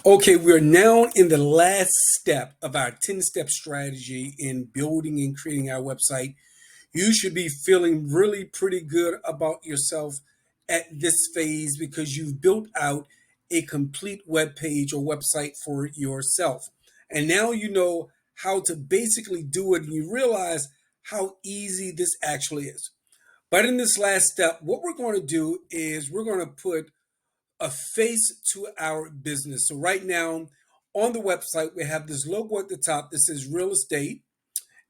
Okay, we're now in the last step of our 10-step strategy in building and creating our website. You should be feeling really pretty good about yourself at this phase because you've built out a complete web page or website for yourself. And now you know how to basically do it and you realize how easy this actually is. But in this last step, what we're going to do is we're going to put a face to our business. So right now on the website, we have this logo at the top that says real estate,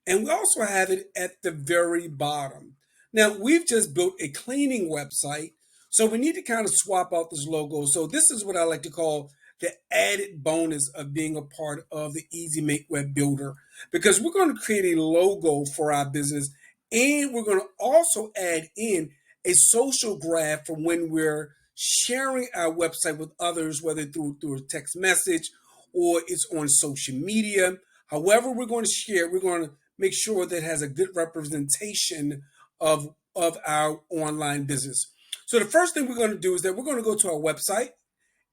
and we also have it at the very bottom. Now we've just built a cleaning website, so we need to kind of swap out this logo. So this is what I like to call the added bonus of being a part of the Easy Make Web Builder, because we're going to create a logo for our business, and we're going to also add in a social graph for when we're sharing our website with others, whether through a text message or it's on social media. However, we're going to share, we're going to make sure that it has a good representation of our online business. So the first thing we're going to do is that we're going to go to our website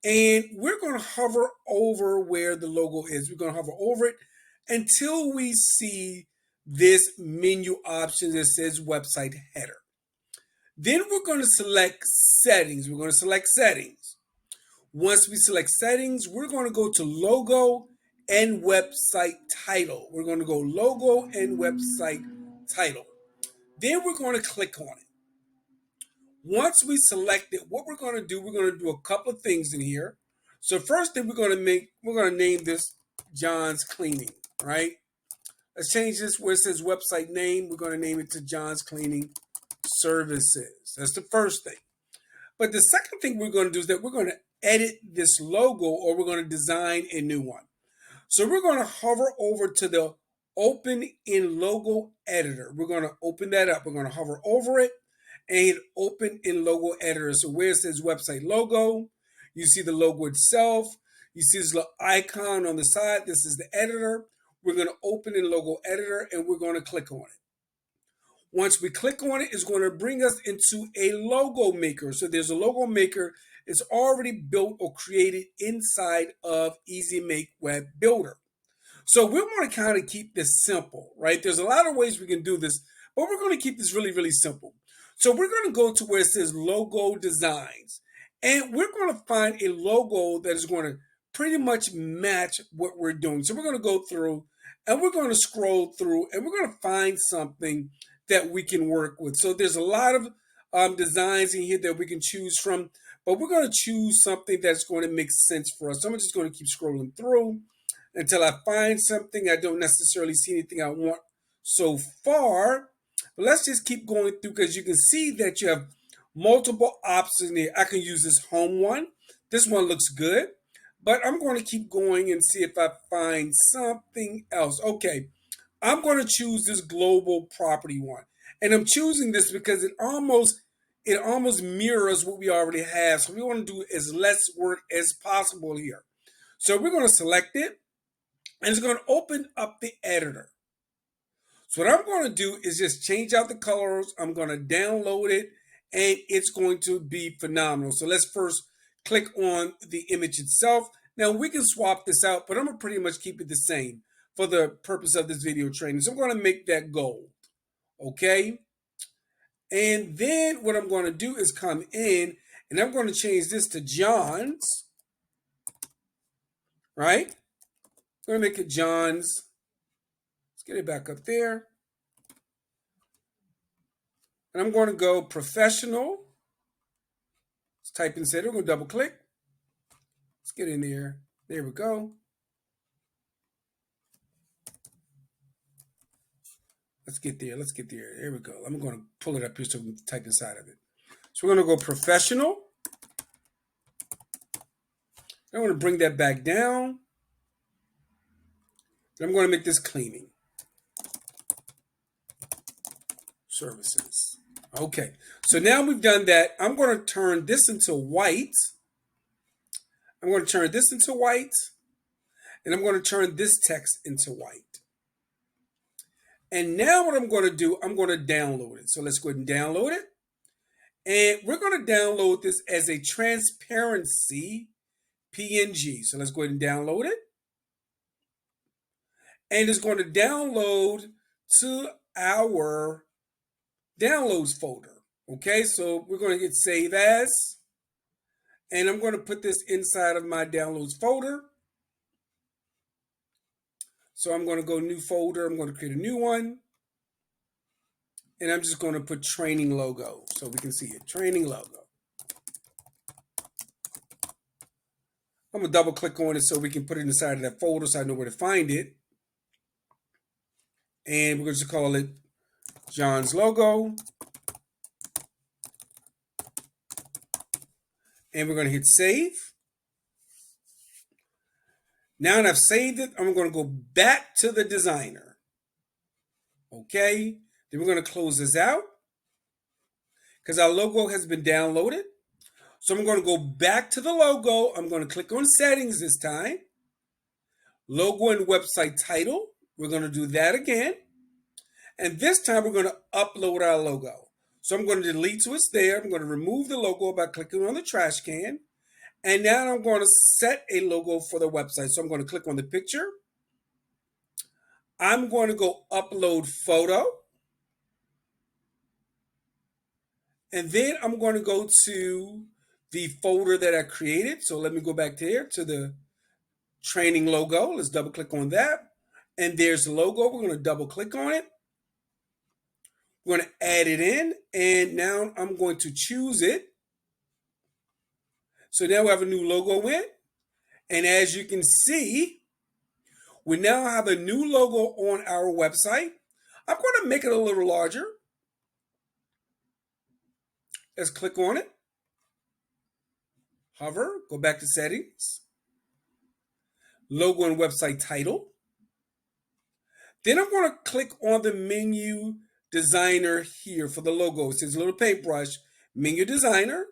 and we're going to hover over where the logo is. We're going to hover over it until we see this menu option that says website header. Then we're going to select settings. We're going to select settings. Once we select settings, we're going to go to logo and website title. We're going to go logo and website title. Then we're going to click on it. Once we select it, what we're going to do a couple of things in here. So first thing we're going to name this John's Cleaning, right? Let's change this where it says website name. We're going to name it to John's Cleaning Services. That's the first thing. But the second thing we're going to do is that we're going to edit this logo, or we're going to design a new one. So we're going to hover over to the open in logo editor. We're going to open that up. We're going to hover over it and hit open in logo editor. So where it says website logo, you see the logo itself. You see this little icon on the side. This is the editor. We're going to open in logo editor and we're going to click on it. Once we click on it, it's going to bring us into a logo maker. So there's a logo maker. It's already built or created inside of Easy Make Web Builder. So we want to kind of keep this simple, right? There's a lot of ways we can do this, but we're going to keep this really, really simple. So we're going to go to where it says logo designs, and we're going to find a logo that is going to pretty much match what we're doing. So we're going to go through and we're going to scroll through and we're going to find something that we can work with. So there's a lot of designs in here that we can choose from, but we're going to choose something that's going to make sense for us. So I'm just going to keep scrolling through until I find something. I don't necessarily see anything I want so far, but let's just keep going through because you can see that you have multiple options here. I can use this home one. This one looks good, but I'm going to keep going and see if I find something else. Okay, I'm going to choose this global property one. And I'm choosing this because it almost mirrors what we already have. So we want to do as less work as possible here. So we're going to select it and it's going to open up the editor. So what I'm going to do is just change out the colors. I'm going to download it and it's going to be phenomenal. So let's first click on the image itself. Now we can swap this out, but I'm going to pretty much keep it the same for the purpose of this video training. So I'm going to make that gold. Okay. And then what I'm going to do is come in and I'm going to change this to John's. Right? I'm going to make it John's. Let's get it back up there. And I'm going to go professional. Let's type in center. We're going to double click. Let's get in there. There we go. Let's get there. Let's get there. There we go. I'm going to pull it up here so we can type inside of it. So we're going to go professional. I'm going to bring that back down. I'm going to make this cleaning services. Okay. So now we've done that. I'm going to turn this into white. I'm going to turn this into white. And I'm going to turn this text into white. And now what I'm going to do, I'm going to download it. So let's go ahead and download it. And we're going to download this as a transparency PNG. So let's go ahead and download it. And it's going to download to our downloads folder. Okay, so we're going to hit save as. And I'm going to put this inside of my downloads folder. So I'm going to go new folder. I'm going to create a new one. And I'm just going to put training logo so we can see it. Training logo. I'm going to double click on it so we can put it inside of that folder so I know where to find it. And we're going to call it John's logo. And we're going to hit save. Now that I've saved it, I'm going to go back to the designer. Okay. Then we're going to close this out because our logo has been downloaded. So I'm going to go back to the logo. I'm going to click on settings this time. Logo and website title. We're going to do that again. And this time we're going to upload our logo. So I'm going to delete so it's there. I'm going to remove the logo by clicking on the trash can. And now I'm going to set a logo for the website. So I'm going to click on the picture. I'm going to go upload photo. And then I'm going to go to the folder that I created. So let me go back there to the training logo. Let's double click on that. And there's the logo. We're going to double click on it. We're going to add it in. And now I'm going to choose it. So now we have a new logo in. And as you can see, we now have a new logo on our website. I'm going to make it a little larger. Let's click on it. Hover, go back to settings. Logo and website title. Then I'm going to click on the menu designer here for the logo. It says a little paintbrush, menu designer.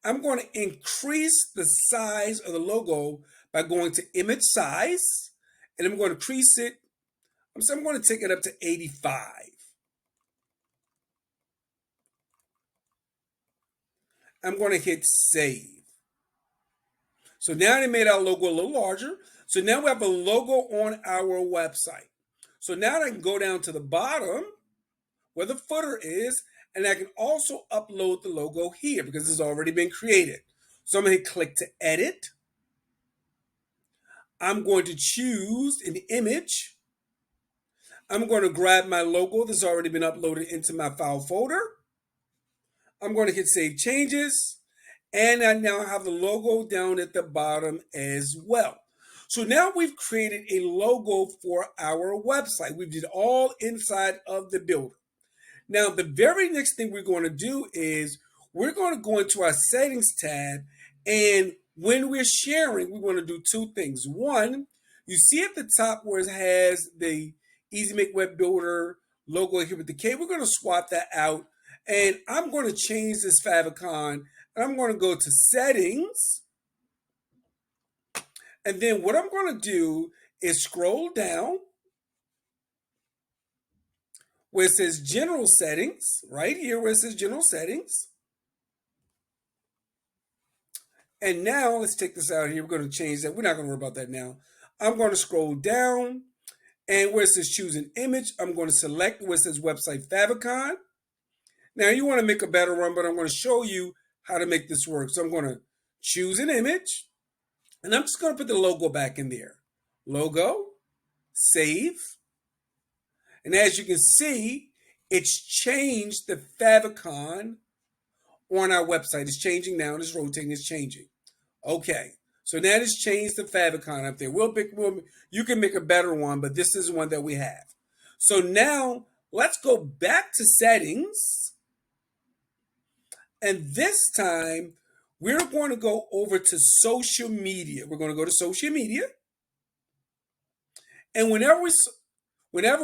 I'm going to increase the size of the logo by going to image size. And I'm going to increase it. I'm going to take it up to 85. I'm going to hit save. So now they made our logo a little larger. So now we have a logo on our website. So now I can go down to the bottom where the footer is, and I can also upload the logo here because it's already been created. So I'm going to click to edit. I'm going to choose an image. I'm going to grab my logo that's already been uploaded into my file folder. I'm going to hit save changes. And I now have the logo down at the bottom as well. So now we've created a logo for our website. We did all inside of the builder. Now, the very next thing we're going to do is we're going to go into our settings tab. And when we're sharing, we want to do two things. One, you see at the top where it has the Easy Make Web Builder logo here with the K. We're going to swap that out. And I'm going to change this favicon. And I'm going to go to settings. And then what I'm going to do is scroll down where it says general settings, right here where it says general settings. And now let's take this out here. We're going to change that. We're not going to worry about that now. I'm going to scroll down and where it says choose an image, I'm going to select where it says website favicon. Now you want to make a better one, but I'm going to show you how to make this work. So I'm going to choose an image and I'm just going to put the logo back in there. Logo, save. And as you can see, it's changed the favicon on our website. It's changing now. It's rotating. It's changing. Okay. So now it's changed the favicon up there. You can make a better one, but this is one that we have. So now let's go back to settings. And this time we're going to go over to social media. We're going to go to social media. And whenever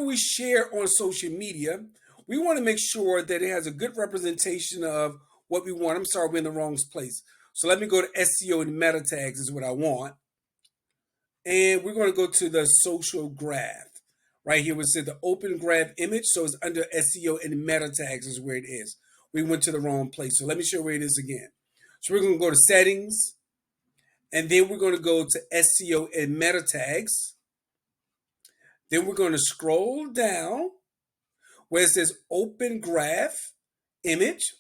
we share on social media, we want to make sure that it has a good representation of what we want. I'm sorry, we're in the wrong place. So let me go to SEO and meta tags is what I want. And we're going to go to the social graph. Right here, it said the open graph image. So it's under SEO and meta tags is where it is. We went to the wrong place. So let me show you where it is again. So we're going to go to settings. And then we're going to go to SEO and meta tags. Then we're going to scroll down where it says open graph image.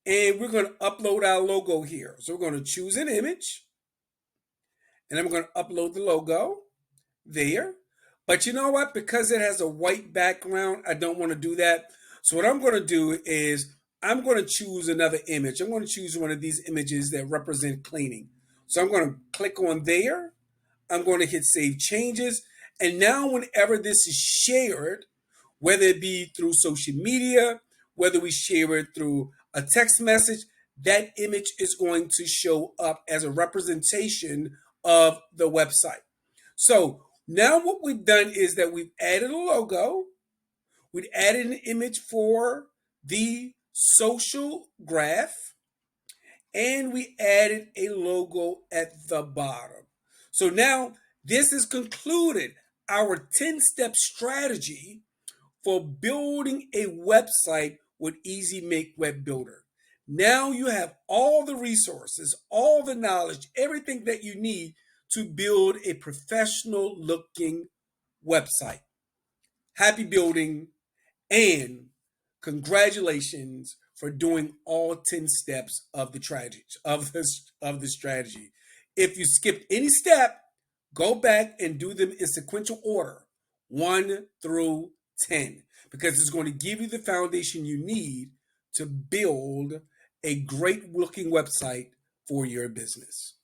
And we're going to upload our logo here. So we're going to choose an image. And then we're going to upload the logo there. But you know what? Because it has a white background, I don't want to do that. So what I'm going to do is I'm going to choose another image. I'm going to choose one of these images that represent cleaning. So I'm going to click on there. I'm going to hit Save Changes. And now whenever this is shared, whether it be through social media, whether we share it through a text message, that image is going to show up as a representation of the website. So now what we've done is that we've added a logo, we've added an image for the social graph, and we added a logo at the bottom. So now this has concluded our 10-step strategy for building a website with Easy Make Web Builder. Now you have all the resources, all the knowledge, everything that you need to build a professional looking website. Happy building, and congratulations for doing all 10 steps of the strategy. If you skipped any step, go back and do them in sequential order, 1 through 10, because it's going to give you the foundation you need to build a great looking website for your business.